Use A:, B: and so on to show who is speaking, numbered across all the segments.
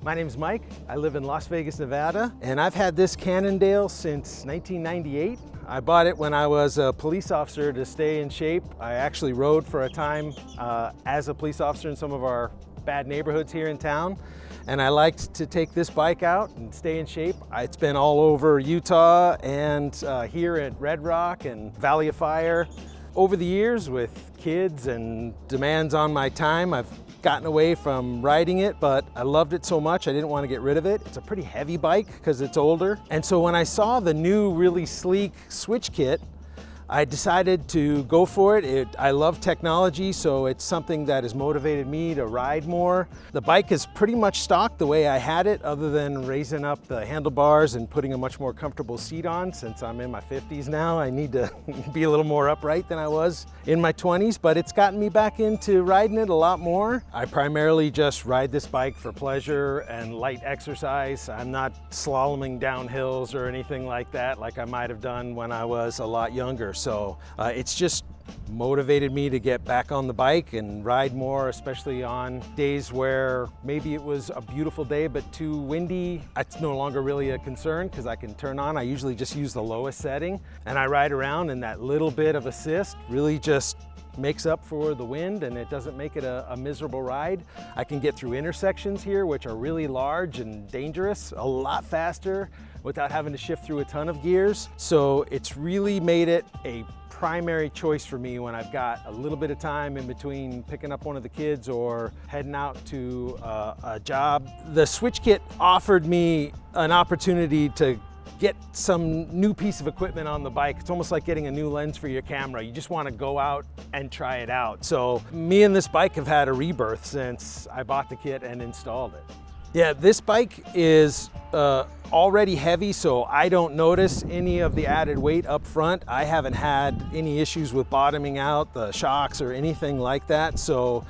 A: My name's Mike. I live in Las Vegas, Nevada, and I've had this Cannondale since 1998. I bought it when I was a police officer to stay in shape. I actually rode for a time as a police officer in some of our bad neighborhoods here in town, and I liked to take this bike out and stay in shape. It's been all over Utah and here at Red Rock and Valley of Fire. Over the years, with kids and demands on my time, I've gotten away from riding it, but I loved it so much I didn't want to get rid of it. It's a pretty heavy bike because it's older. And so when I saw the new really sleek switch kit, I decided to go for it. I love technology, so it's something that has motivated me to ride more. The bike is pretty much stock the way I had it, other than raising up the handlebars and putting a much more comfortable seat on. Since I'm in my 50s now, I need to be a little more upright than I was in my 20s, but it's gotten me back into riding it a lot more. I primarily just ride this bike for pleasure and light exercise. I'm not slaloming down hills or anything like that like I might have done when I was a lot younger. So it's just motivated me to get back on the bike and ride more, especially on days where maybe it was a beautiful day but too windy. It's no longer really a concern because I can turn on. I usually just use the lowest setting and I ride around, and that little bit of assist really just makes up for the wind, and it doesn't make it a miserable ride. I can get through intersections here, which are really large and dangerous, a lot faster without having to shift through a ton of gears. So it's really made it a primary choice for me when I've got a little bit of time in between picking up one of the kids or heading out to a job. The switch kit offered me an opportunity to get some new piece of equipment on the bike. It's almost like getting a new lens for your camera. You just want to go out and try it out. So me and this bike have had a rebirth since I bought the kit and installed it. Yeah, this bike is already heavy, so I don't notice any of the added weight up front. I haven't had any issues with bottoming out, the shocks or anything like that. So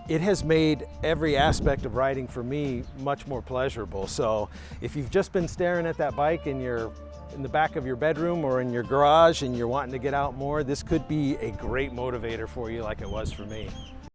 A: it has made every aspect of riding for me much more pleasurable. So if you've just been staring at that bike and you're in the back of your bedroom or in your garage and you're wanting to get out more, this could be a great motivator for you like it was for me.